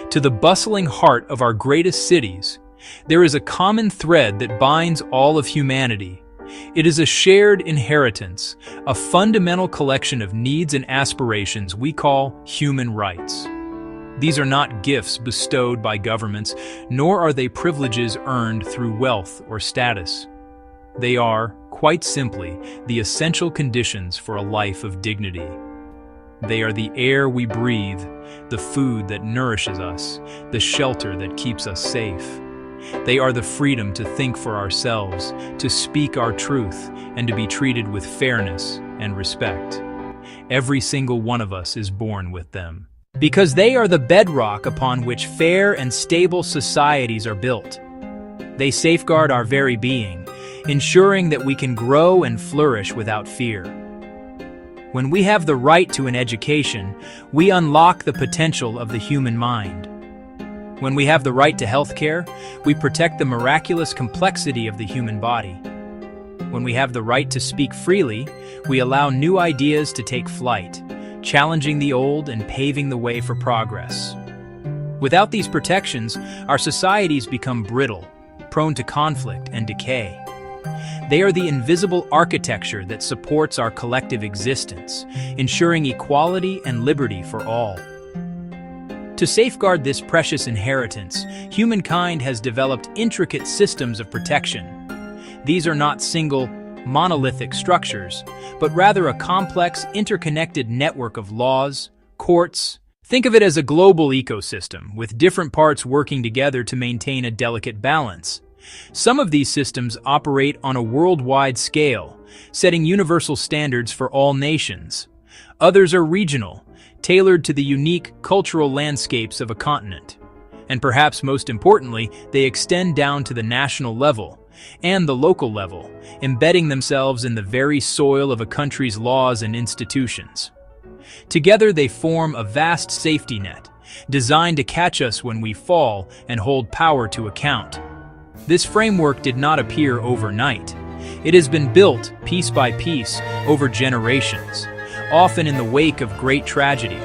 to the bustling heart of our greatest cities, there is a common thread that binds all of humanity. It is a shared inheritance, a fundamental collection of needs and aspirations we call human rights. These are not gifts bestowed by governments, nor are they privileges earned through wealth or status. They are, quite simply, the essential conditions for a life of dignity. They are the air we breathe, the food that nourishes us, the shelter that keeps us safe. They are the freedom to think for ourselves, to speak our truth, and to be treated with fairness and respect. Every single one of us is born with them, because they are the bedrock upon which fair and stable societies are built. They safeguard our very being, ensuring that we can grow and flourish without fear. When we have the right to an education, we unlock the potential of the human mind. When we have the right to health care, we protect the miraculous complexity of the human body. When we have the right to speak freely, we allow new ideas to take flight, challenging the old and paving the way for progress. Without these protections, our societies become brittle, prone to conflict and decay. They are the invisible architecture that supports our collective existence, ensuring equality and liberty for all. To safeguard this precious inheritance, humankind has developed intricate systems of protection. These are not single, monolithic structures, but rather a complex, interconnected network of laws, courts. Think of it as a global ecosystem, with different parts working together to maintain a delicate balance. Some of these systems operate on a worldwide scale, setting universal standards for all nations. Others are regional, tailored to the unique cultural landscapes of a continent. And perhaps most importantly, they extend down to the national level and the local level, embedding themselves in the very soil of a country's laws and institutions. Together they form a vast safety net, designed to catch us when we fall and hold power to account. This framework did not appear overnight. It has been built, piece by piece, over generations, often in the wake of great tragedy.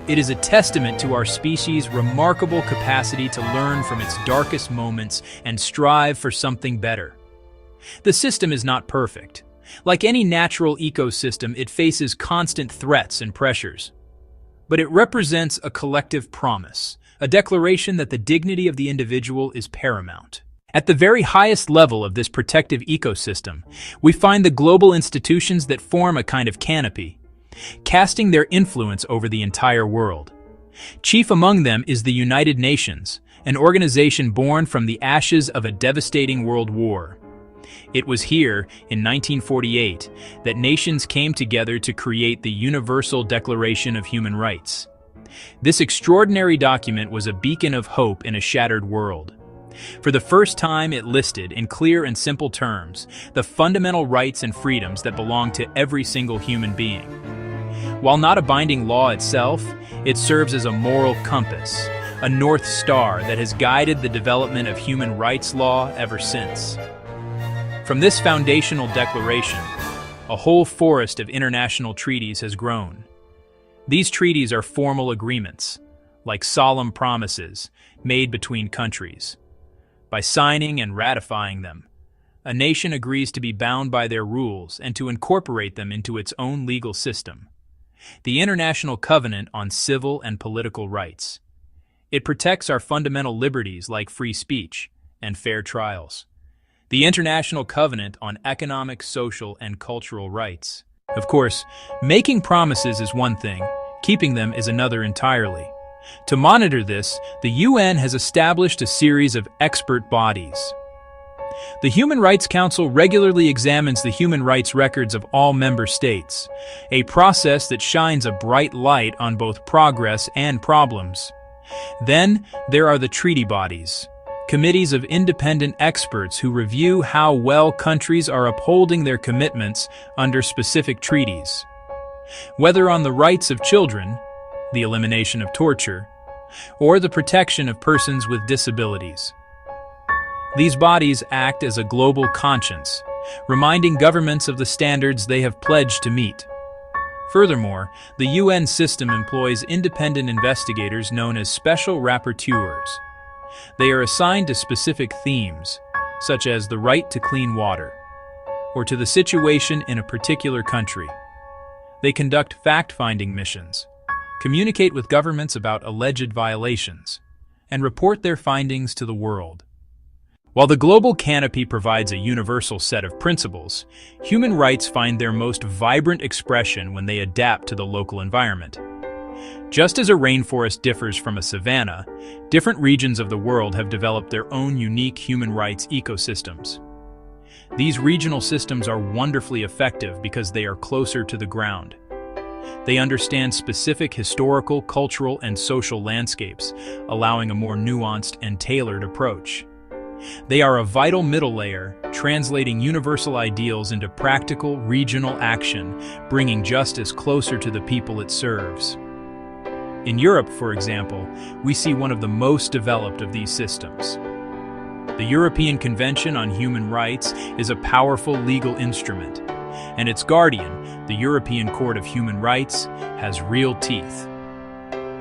It is a testament to our species' remarkable capacity to learn from its darkest moments and strive for something better. The system is not perfect. Like any natural ecosystem, it faces constant threats and pressures. But it represents a collective promise, a declaration that the dignity of the individual is paramount. At the very highest level of this protective ecosystem, we find the global institutions that form a kind of canopy, casting their influence over the entire world. Chief among them is the United Nations, an organization born from the ashes of a devastating world war. It was here, in 1948, that nations came together to create the Universal Declaration of Human Rights. This extraordinary document was a beacon of hope in a shattered world. For the first time, it listed, in clear and simple terms, the fundamental rights and freedoms that belong to every single human being. While not a binding law itself, it serves as a moral compass, a North Star that has guided the development of human rights law ever since. From this foundational declaration, a whole forest of international treaties has grown. These treaties are formal agreements, like solemn promises made between countries. By signing and ratifying them, a nation agrees to be bound by their rules and to incorporate them into its own legal system. The International Covenant on Civil and Political Rights. It protects our fundamental liberties like free speech and fair trials. The International Covenant on Economic, Social, and Cultural Rights. Of course, making promises is one thing, keeping them is another entirely. To monitor this, the UN has established a series of expert bodies. The Human Rights Council regularly examines the human rights records of all member states, a process that shines a bright light on both progress and problems. Then, there are the treaty bodies, committees of independent experts who review how well countries are upholding their commitments under specific treaties. Whether on the rights of children, the elimination of torture, or the protection of persons with disabilities. These bodies act as a global conscience, reminding governments of the standards they have pledged to meet. Furthermore, the UN system employs independent investigators known as special rapporteurs. They are assigned to specific themes, such as the right to clean water, or to the situation in a particular country. They conduct fact-finding missions, communicate with governments about alleged violations, and report their findings to the world. While the global canopy provides a universal set of principles, human rights find their most vibrant expression when they adapt to the local environment. Just as a rainforest differs from a savanna, different regions of the world have developed their own unique human rights ecosystems. These regional systems are wonderfully effective because they are closer to the ground. They understand specific historical, cultural, and social landscapes, allowing a more nuanced and tailored approach. They are a vital middle layer, translating universal ideals into practical, regional action, bringing justice closer to the people it serves. In Europe, for example, we see one of the most developed of these systems. The European Convention on Human Rights is a powerful legal instrument, and its guardian, the European Court of Human Rights, has real teeth.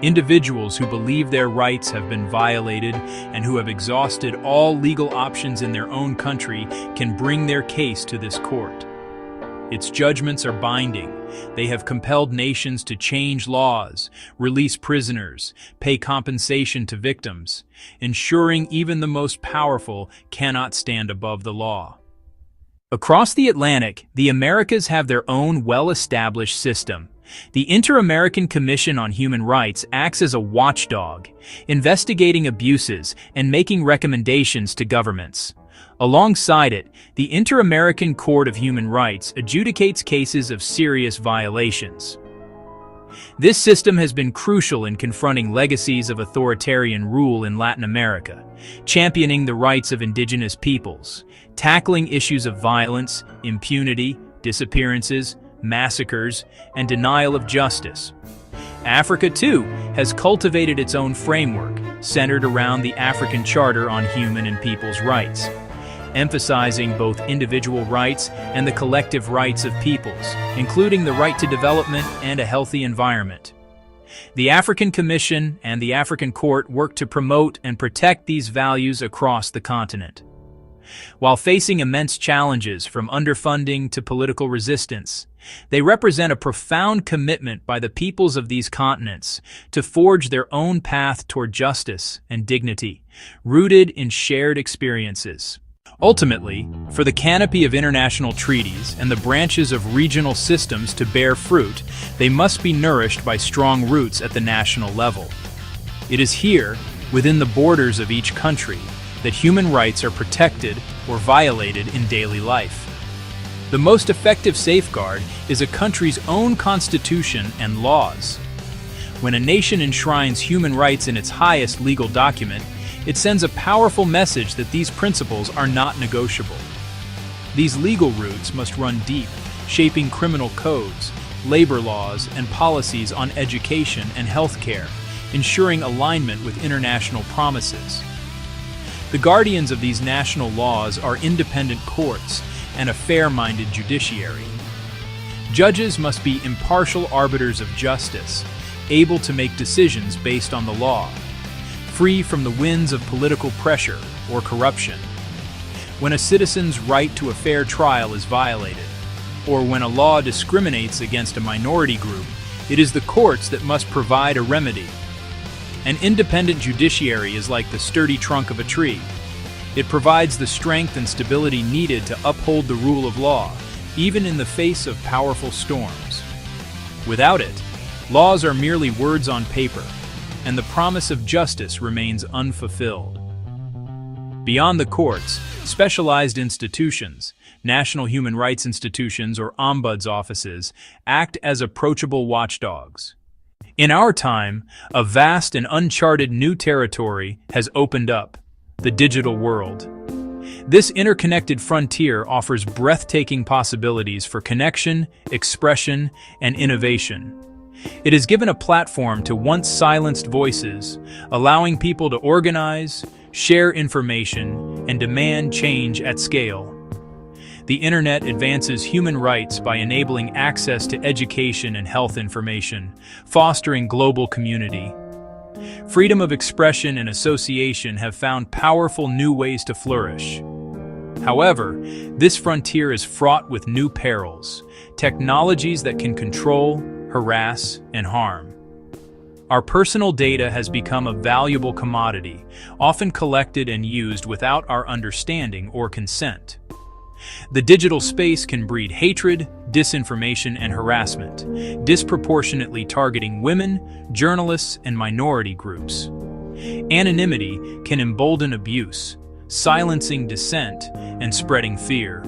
Individuals who believe their rights have been violated and who have exhausted all legal options in their own country can bring their case to this court. Its judgments are binding. They have compelled nations to change laws, release prisoners, pay compensation to victims, ensuring even the most powerful cannot stand above the law. Across the Atlantic, the Americas have their own well-established system. The Inter-American Commission on Human Rights acts as a watchdog, investigating abuses and making recommendations to governments. Alongside it, the Inter-American Court of Human Rights adjudicates cases of serious violations. This system has been crucial in confronting legacies of authoritarian rule in Latin America, championing the rights of indigenous peoples, tackling issues of violence, impunity, disappearances, massacres, and denial of justice. Africa, too, has cultivated its own framework, centered around the African Charter on Human and People's Rights, emphasizing both individual rights and the collective rights of peoples, including the right to development and a healthy environment. The African Commission and the African Court work to promote and protect these values across the continent. While facing immense challenges from underfunding to political resistance, they represent a profound commitment by the peoples of these continents to forge their own path toward justice and dignity, rooted in shared experiences. Ultimately, for the canopy of international treaties and the branches of regional systems to bear fruit, they must be nourished by strong roots at the national level. It is here, within the borders of each country, that human rights are protected or violated in daily life. The most effective safeguard is a country's own constitution and laws. When a nation enshrines human rights in its highest legal document, it sends a powerful message that these principles are not negotiable. These legal roots must run deep, shaping criminal codes, labor laws, and policies on education and healthcare, ensuring alignment with international promises. The guardians of these national laws are independent courts and a fair-minded judiciary. Judges must be impartial arbiters of justice, able to make decisions based on the law, free from the winds of political pressure or corruption. When a citizen's right to a fair trial is violated, or when a law discriminates against a minority group, it is the courts that must provide a remedy. An independent judiciary is like the sturdy trunk of a tree. It provides the strength and stability needed to uphold the rule of law, even in the face of powerful storms. Without it, laws are merely words on paper, and the promise of justice remains unfulfilled. Beyond the courts, specialized institutions, national human rights institutions or ombuds offices, act as approachable watchdogs. In our time, a vast and uncharted new territory has opened up, the digital world. This interconnected frontier offers breathtaking possibilities for connection, expression, and innovation. It has given a platform to once silenced voices, allowing people to organize, share information, and demand change at scale. The internet advances human rights by enabling access to education and health information, fostering global community. Freedom of expression and association have found powerful new ways to flourish. However, this frontier is fraught with new perils, technologies that can control, harass, and harm. Our personal data has become a valuable commodity, often collected and used without our understanding or consent. The digital space can breed hatred, disinformation, and harassment, disproportionately targeting women, journalists, and minority groups. Anonymity can embolden abuse, silencing dissent, and spreading fear.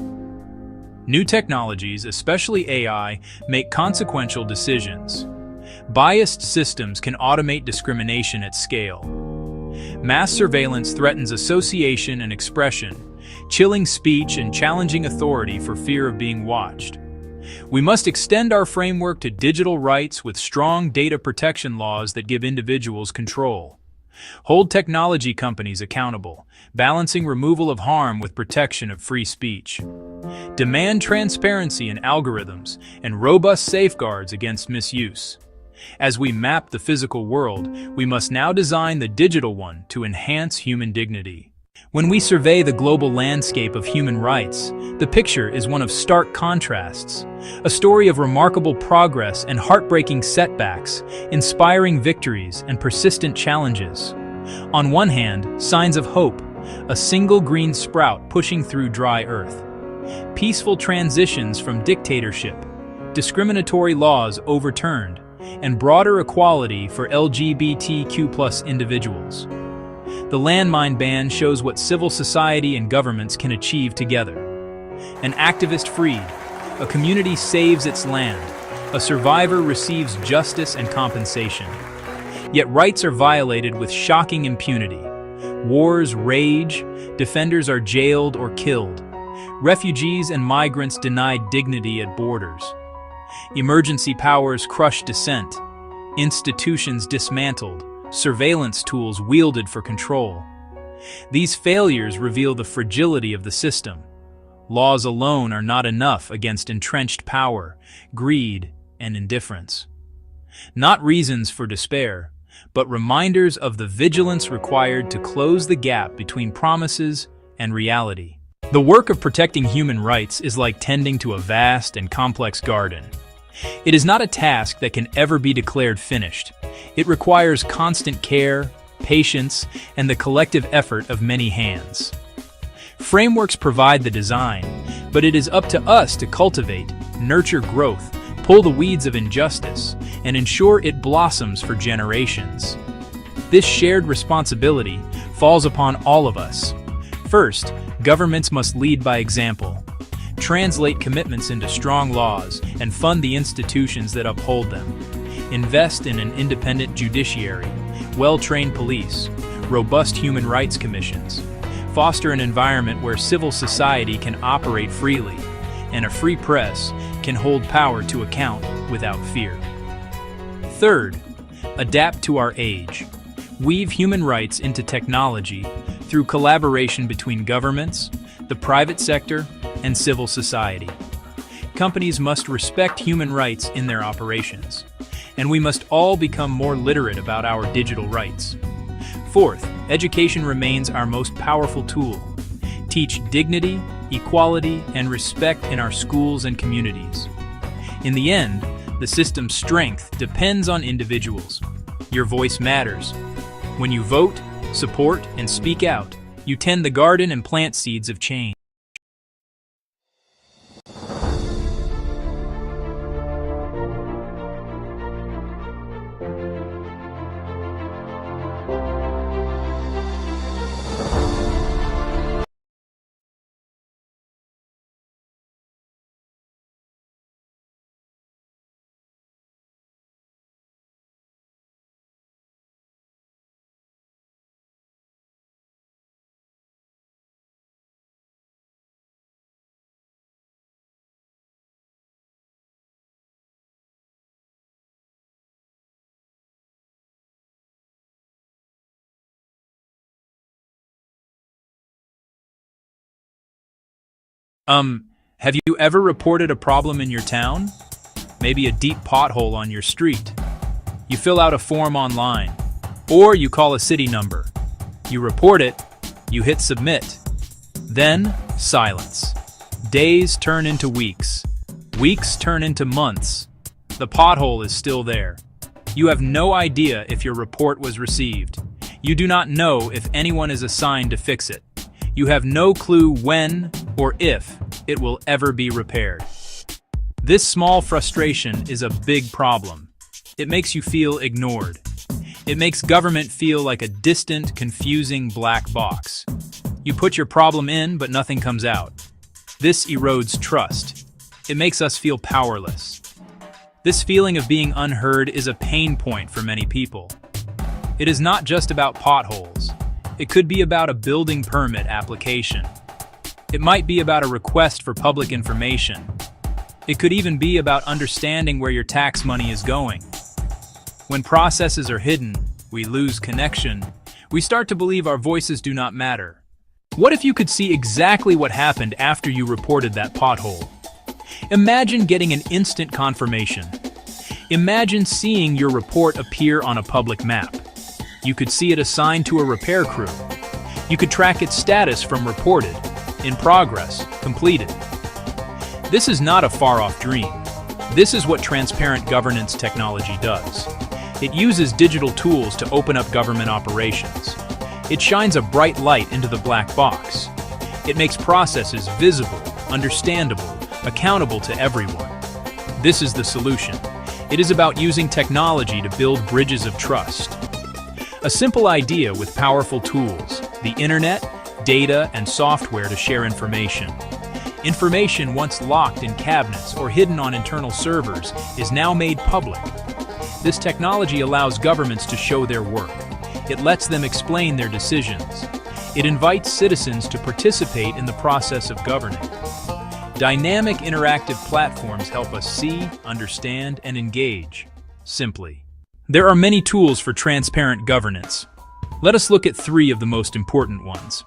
New technologies, especially AI, make consequential decisions. Biased systems can automate discrimination at scale. Mass surveillance threatens association and expression, chilling speech and challenging authority for fear of being watched. We must extend our framework to digital rights with strong data protection laws that give individuals control. Hold technology companies accountable, balancing removal of harm with protection of free speech. Demand transparency in algorithms and robust safeguards against misuse. As we map the physical world, we must now design the digital one to enhance human dignity. When we survey the global landscape of human rights, the picture is one of stark contrasts, a story of remarkable progress and heartbreaking setbacks, inspiring victories and persistent challenges. On one hand, signs of hope, a single green sprout pushing through dry earth. Peaceful transitions from dictatorship, discriminatory laws overturned, and broader equality for LGBTQ+ individuals. The landmine ban shows what civil society and governments can achieve together. An activist freed, a community saves its land, a survivor receives justice and compensation. Yet rights are violated with shocking impunity. Wars rage, defenders are jailed or killed. Refugees and migrants denied dignity at borders. Emergency powers crush dissent. Institutions dismantled. Surveillance tools wielded for control. These failures reveal the fragility of the system. Laws alone are not enough against entrenched power, greed, and indifference. Not reasons for despair, but reminders of the vigilance required to close the gap between promises and reality. The work of protecting human rights is like tending to a vast and complex garden. It is not a task that can ever be declared finished. It requires constant care, patience, and the collective effort of many hands. Frameworks provide the design, but it is up to us to cultivate, nurture growth, pull the weeds of injustice, and ensure it blossoms for generations. This shared responsibility falls upon all of us. First, governments must lead by example. Translate commitments into strong laws and fund the institutions that uphold them. Invest in an independent judiciary, well-trained police, robust human rights commissions. Foster an environment where civil society can operate freely, and a free press can hold power to account without fear. Third, adapt to our age. Weave human rights into technology through collaboration between governments, the private sector, and civil society. Companies must respect human rights in their operations, and we must all become more literate about our digital rights. Fourth, education remains our most powerful tool. Teach dignity, equality, and respect in our schools and communities. In the end, the system's strength depends on individuals. Your voice matters. When you vote, support, and speak out, you tend the garden and plant seeds of change. Have you ever reported a problem in your town? Maybe a deep pothole on your street. You fill out a form online, or you call a city number. You report it, you hit submit. Then, silence. Days turn into weeks. Weeks turn into months. The pothole is still there. You have no idea if your report was received. You do not know if anyone is assigned to fix it. You have no clue when or if it will ever be repaired. This small frustration is a big problem. It makes you feel ignored. It makes government feel like a distant, confusing black box. You put your problem in, but nothing comes out. This erodes trust. It makes us feel powerless. This feeling of being unheard is a pain point for many people. It is not just about potholes. It could be about a building permit application. It might be about a request for public information. It could even be about understanding where your tax money is going. When processes are hidden, we lose connection. We start to believe our voices do not matter. What if you could see exactly what happened after you reported that pothole? Imagine getting an instant confirmation. Imagine seeing your report appear on a public map. You could see it assigned to a repair crew. You could track its status from reported, in progress, completed. This is not a far-off dream. This is what transparent governance technology does. It uses digital tools to open up government operations. It shines a bright light into the black box. It makes processes visible, understandable, accountable to everyone. This is the solution. It is about using technology to build bridges of trust. A simple idea with powerful tools, the internet, data, and software to share information. Information once locked in cabinets or hidden on internal servers is now made public. This technology allows governments to show their work. It lets them explain their decisions. It invites citizens to participate in the process of governing. Dynamic interactive platforms help us see, understand, and engage, simply. There are many tools for transparent governance. Let us look at 3 of the most important ones.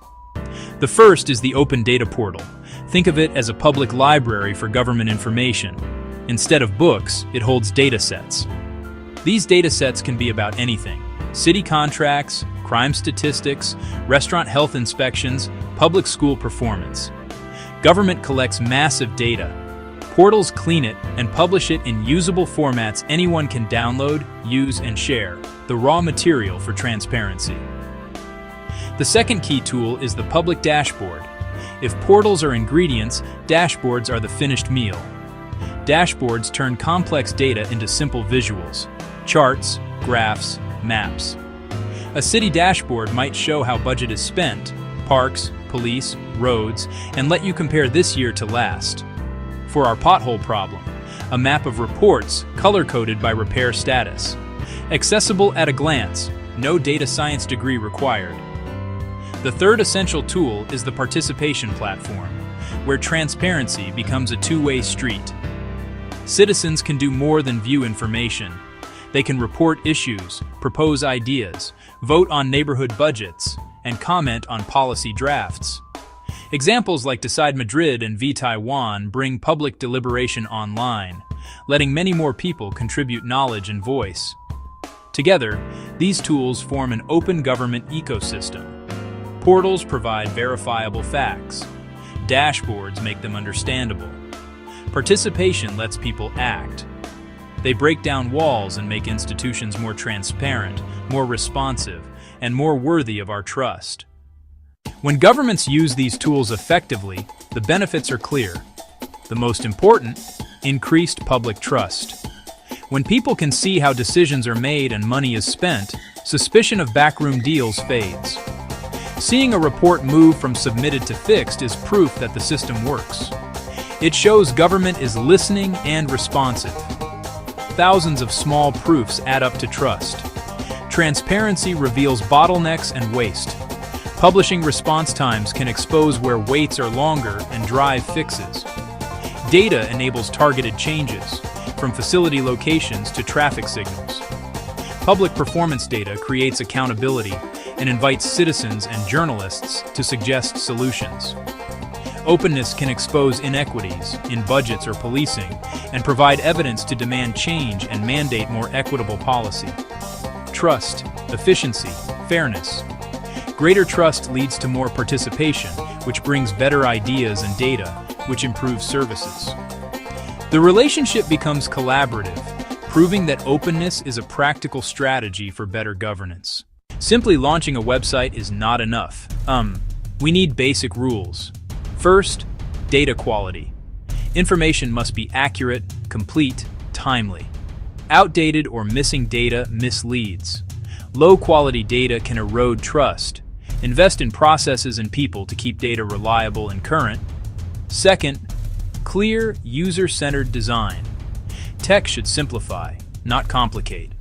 The first is the Open Data Portal. Think of it as a public library for government information. Instead of books, it holds data sets. These data sets can be about anything: city contracts, crime statistics, restaurant health inspections, public school performance. Government collects massive data. Portals clean it and publish it in usable formats anyone can download, use, and share, the raw material for transparency. The second key tool is the public dashboard. If portals are ingredients, dashboards are the finished meal. Dashboards turn complex data into simple visuals: charts, graphs, maps. A city dashboard might show how budget is spent, parks, police, roads, and let you compare this year to last. For our pothole problem, a map of reports color-coded by repair status. Accessible at a glance, no data science degree required. The third essential tool is the participation platform, where transparency becomes a two-way street. Citizens can do more than view information. They can report issues, propose ideas, vote on neighborhood budgets, and comment on policy drafts. Examples like Decide Madrid and V-Taiwan bring public deliberation online, letting many more people contribute knowledge and voice. Together, these tools form an open government ecosystem. Portals provide verifiable facts. Dashboards make them understandable. Participation lets people act. They break down walls and make institutions more transparent, more responsive, and more worthy of our trust. When governments use these tools effectively, the benefits are clear. The most important, increased public trust. When people can see how decisions are made and money is spent, suspicion of backroom deals fades. Seeing a report move from submitted to fixed is proof that the system works. It shows government is listening and responsive. Thousands of small proofs add up to trust. Transparency reveals bottlenecks and waste. Publishing response times can expose where waits are longer and drive fixes. Data enables targeted changes, from facility locations to traffic signals. Public performance data creates accountability and invites citizens and journalists to suggest solutions. Openness can expose inequities in budgets or policing and provide evidence to demand change and mandate more equitable policy. Trust, efficiency, fairness. Greater trust leads to more participation, which brings better ideas and data, which improves services. The relationship becomes collaborative, proving that openness is a practical strategy for better governance. Simply launching a website is not enough. We need basic rules. First, data quality. Information must be accurate, complete, timely. Outdated or missing data misleads. Low-quality data can erode trust. Invest in processes and people to keep data reliable and current. Second, clear, user-centered design. Tech should simplify, not complicate.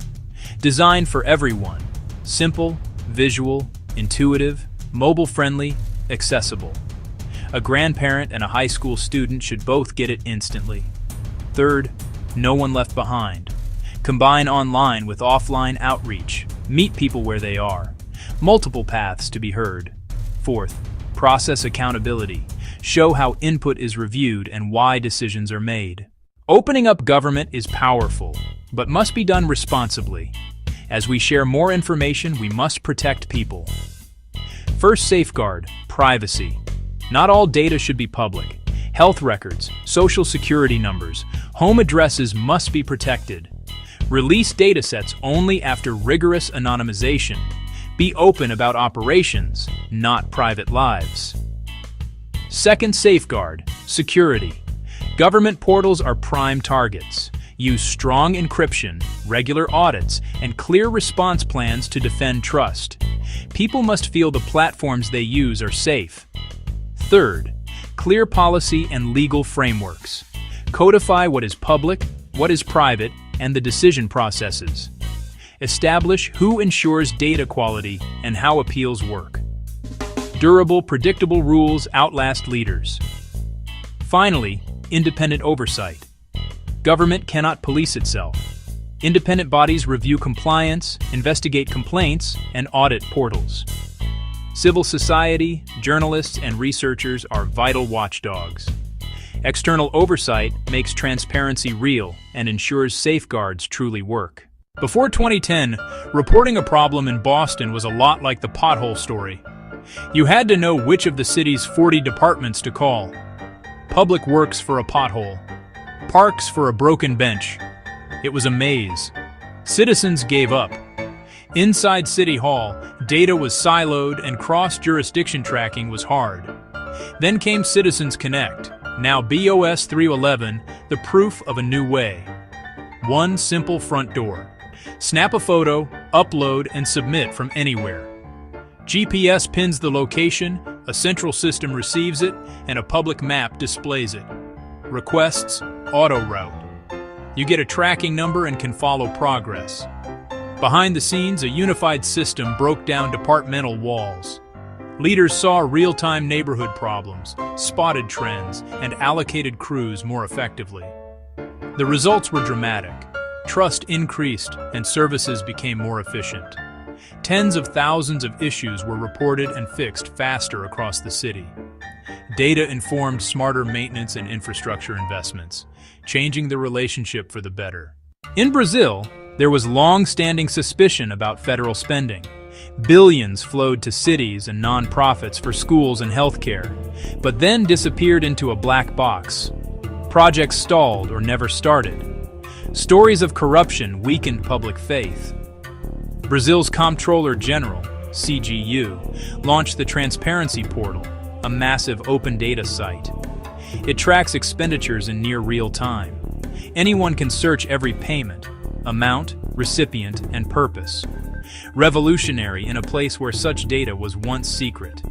Design for everyone. Simple, visual, intuitive, mobile-friendly, accessible. A grandparent and a high school student should both get it instantly. Third, no one left behind. Combine online with offline outreach. Meet people where they are. Multiple paths to be heard. Fourth, process accountability. Show how input is reviewed and why decisions are made. Opening up government is powerful, but must be done responsibly. As we share more information, we must protect people. First safeguard, privacy. Not all data should be public. Health records, social security numbers, home addresses must be protected. Release datasets only after rigorous anonymization. Be open about operations, not private lives. Second safeguard, security. Government portals are prime targets. Use strong encryption, regular audits, and clear response plans to defend trust. People must feel the platforms they use are safe. Third, clear policy and legal frameworks. Codify what is public, what is private, and the decision processes. Establish who ensures data quality and how appeals work. Durable, predictable rules outlast leaders. Finally, independent oversight. Government cannot police itself. Independent bodies review compliance, investigate complaints, and audit portals. Civil society, journalists, and researchers are vital watchdogs. External oversight makes transparency real and ensures safeguards truly work. Before 2010, reporting a problem in Boston was a lot like the pothole story. You had to know which of the city's 40 departments to call. Public Works for a pothole. Parks for a broken bench. It was a maze. Citizens gave up. Inside City Hall, data was siloed and cross-jurisdiction tracking was hard. Then came Citizens Connect, now BOS 311, the proof of a new way. One simple front door. Snap a photo, upload, and submit from anywhere. GPS pins the location, a central system receives it, and a public map displays it. Requests, auto-route. You get a tracking number and can follow progress. Behind the scenes, a unified system broke down departmental walls. Leaders saw real-time neighborhood problems, spotted trends, and allocated crews more effectively. The results were dramatic. Trust increased and services became more efficient. Tens of thousands of issues were reported and fixed faster across the city. Data informed smarter maintenance and infrastructure investments, changing the relationship for the better. In Brazil, there was long-standing suspicion about federal spending. Billions flowed to cities and nonprofits for schools and healthcare, but then disappeared into a black box. Projects stalled or never started. Stories of corruption weakened public faith. Brazil's Comptroller General, CGU, launched the Transparency Portal, a massive open data site. It tracks expenditures in near real time. Anyone can search every payment, amount, recipient, and purpose. Revolutionary in a place where such data was once secret.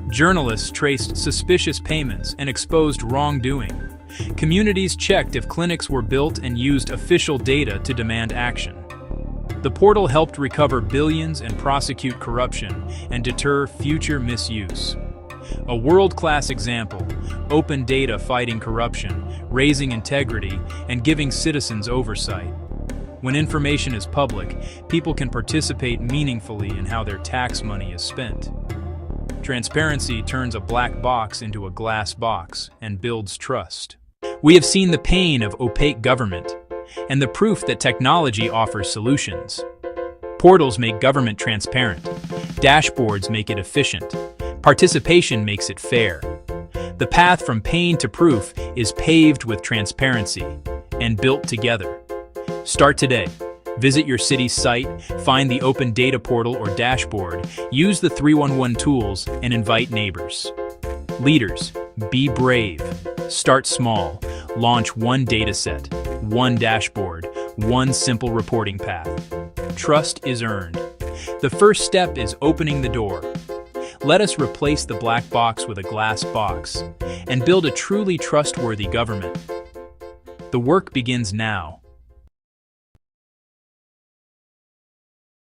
Journalists traced suspicious payments and exposed wrongdoing. Communities checked if clinics were built and used official data to demand action. The portal helped recover billions and prosecute corruption and deter future misuse. A world-class example, open data fighting corruption, raising integrity, and giving citizens oversight. When information is public, people can participate meaningfully in how their tax money is spent. Transparency turns a black box into a glass box and builds trust. We have seen the pain of opaque government and the proof that technology offers solutions. Portals make government transparent. Dashboards make it efficient. Participation makes it fair. The path from pain to proof is paved with transparency and built together. Start today. Visit your city's site, find the open data portal or dashboard, use the 311 tools, and invite neighbors. Leaders, be brave. Start small. Launch one dataset, one dashboard, one simple reporting path. Trust is earned. The first step is opening the door. Let us replace the black box with a glass box and build a truly trustworthy government. The work begins now.